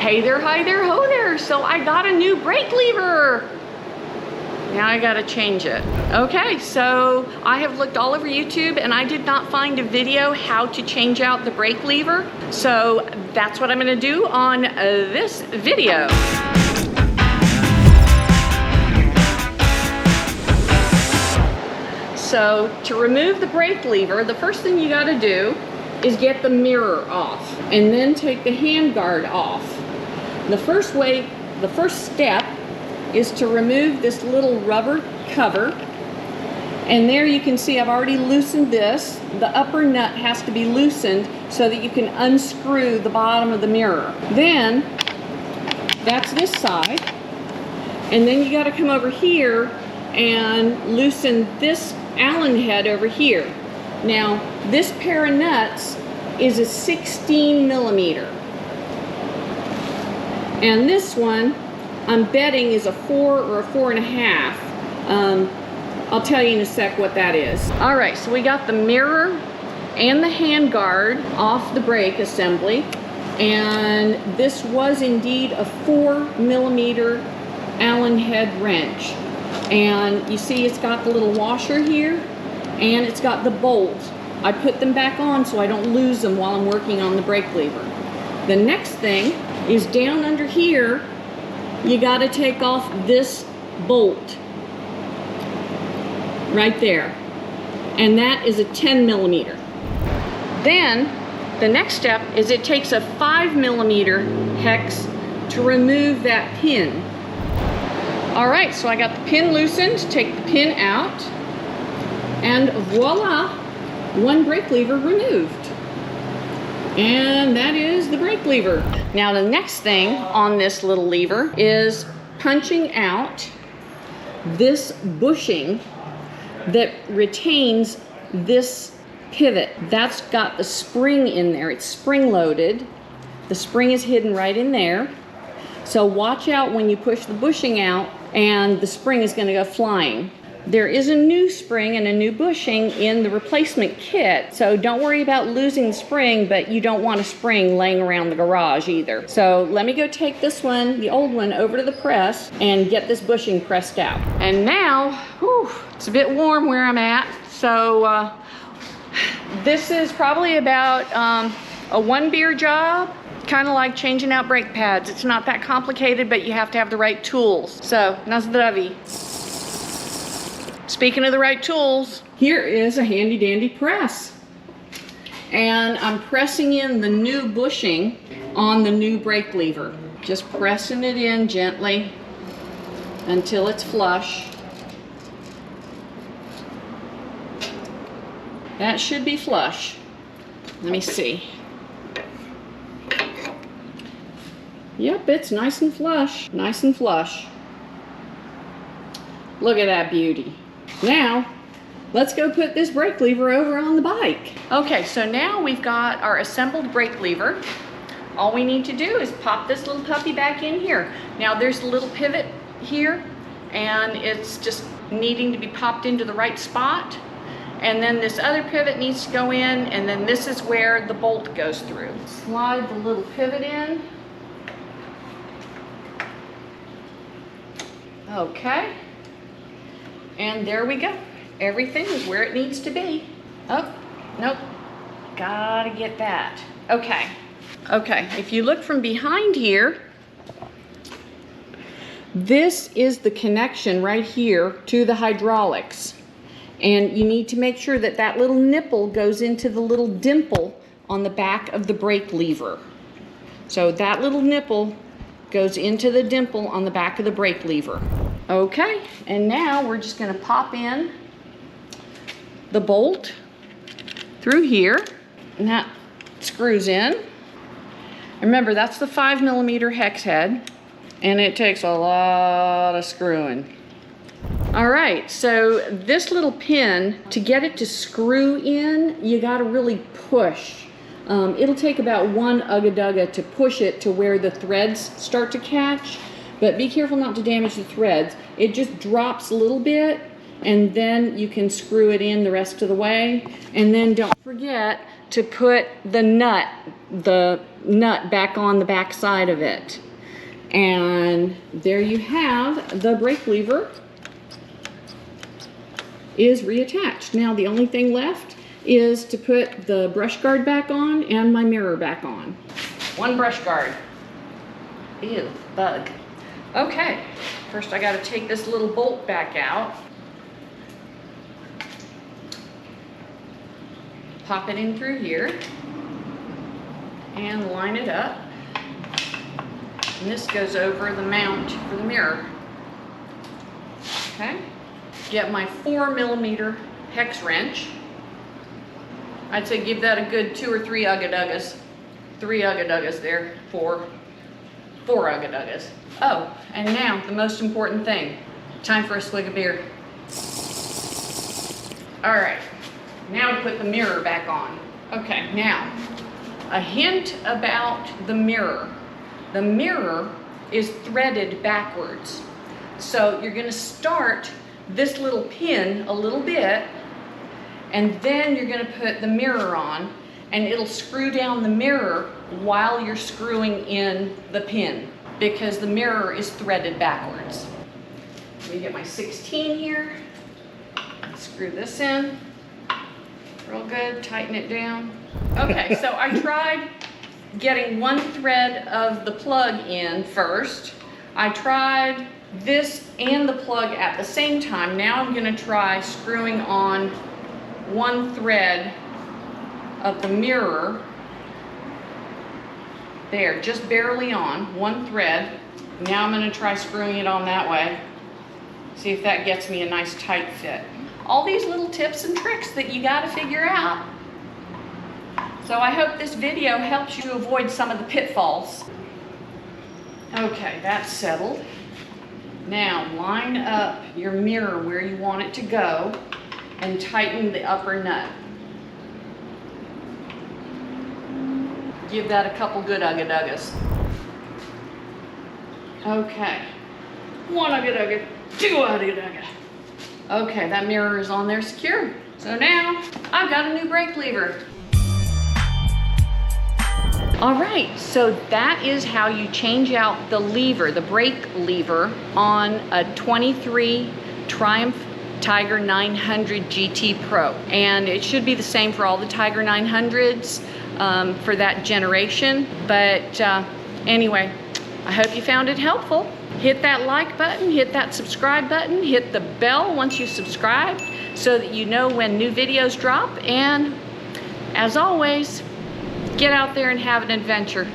Hey there, hi there, ho there. So I got a new brake lever. Now I gotta change it. Okay, so I have looked all over YouTube and I did not find a video how to change out the brake lever. So that's what I'm gonna do on this video. So to remove the brake lever, the first thing you gotta do is get the mirror off and then take the handguard off. The first step is to remove this little rubber cover, and there you can see I've already loosened this. The upper nut has to be loosened so that you can unscrew the bottom of the mirror. Then that's this side, and then you got to come over here and loosen this Allen head over here. Now this pair of nuts is a 16 millimeter, and this one I'm betting is a 4 or a 4.5. I'll tell you in a sec what that is. All right, so we got the mirror and the handguard off the brake assembly, and this was indeed a 4 millimeter Allen head wrench. And you see it's got the little washer here, and it's got the bolt. I put them back on so I don't lose them while I'm working on the brake lever. The next thing is down under here, you got to take off this bolt right there, and that is a 10 millimeter. Then the next step is it takes a 5 millimeter hex to remove that pin. All right, so I got the pin loosened. Take the pin out, and voila, one brake lever removed. And that is the brake lever. Now the next thing on this little lever is punching out this bushing that retains this pivot. That's got the spring in there. It's spring loaded. The spring is hidden right in there. So watch out when you push the bushing out and the spring is going to go flying. There is a new spring and a new bushing in the replacement kit, so don't worry about losing the spring, but you don't want a spring laying around the garage either. So let me go take this one, the old one, over to the press and get this bushing pressed out. And now, whew, it's a bit warm where I'm at, so this is probably about a 1 beer job. Kind of like changing out brake pads. It's not that complicated, but you have to have the right tools. So, na zdraví. Speaking of the right tools, here is a handy dandy press. And I'm pressing in the new bushing on the new brake lever. Just pressing it in gently until it's flush. That should be flush. Let me see. Yep, it's nice and flush. Nice and flush. Look at that beauty. Now, let's go put this brake lever over on the bike. Okay, so now we've got our assembled brake lever. All we need to do is pop this little puppy back in here. Now there's a little pivot here, and it's just needing to be popped into the right spot. And then this other pivot needs to go in, and then this is where the bolt goes through. Slide the little pivot in. Okay, and there we go. Everything is where it needs to be. Oh, nope, gotta get that. Okay, if you look from behind here, this is the connection right here to the hydraulics. And you need to make sure that that little nipple goes into the little dimple on the back of the brake lever. So that little nipple goes into the dimple on the back of the brake lever. Okay, and now we're just going to pop in the bolt through here, and that screws in. Remember, that's the 5 millimeter hex head, and it takes a lot of screwing. All right, so this little pin, to get it to screw in, you got to really push. It'll take about 1 ugga-dugga to push it to where the threads start to catch, but be careful not to damage the threads. It just drops a little bit, and then you can screw it in the rest of the way. And then don't forget to put the nut, the nut back on the back side of it. And there you have the brake lever is reattached. Now the only thing left is to put the brush guard back on and my mirror back on. One brush guard. Ew, bug. Okay, first I gotta take this little bolt back out. Pop it in through here and line it up. And this goes over the mount for the mirror. Okay, get my 4mm hex wrench. I'd say give that a good 2 or 3 ugga-duggas. 3 ugga-duggas there, 4 ugga-duggas. Oh, and now the most important thing. Time for a swig of beer. All right, now to put the mirror back on. Okay, now, a hint about the mirror. The mirror is threaded backwards. So you're gonna start this little pin a little bit, and then you're gonna put the mirror on, and it'll screw down the mirror while you're screwing in the pin, because the mirror is threaded backwards. Let me get my 16 here. Screw this in. Real good, tighten it down. Okay, so I tried getting one thread of the plug in first. I tried this and the plug at the same time. Now I'm gonna try screwing on one thread of the mirror. There, just barely on, one thread. Now I'm gonna try screwing it on that way. See if that gets me a nice tight fit. All these little tips and tricks that you gotta figure out. So I hope this video helps you to avoid some of the pitfalls. Okay, that's settled. Now line up your mirror where you want it to go and tighten the upper nut. Give that a couple good ugga-duggas. Okay, 1 ugga-dugga, 2 ugga-dugga. Okay, that mirror is on there secure. So now I've got a new brake lever. All right, so that is how you change out the lever, the brake lever, on a 23 Triumph Tiger 900 GT Pro. And it should be the same for all the Tiger 900s for that generation. But anyway, I hope you found it helpful. Hit that like button, hit that subscribe button, hit the bell once you subscribe so that you know when new videos drop. And as always, get out there and have an adventure.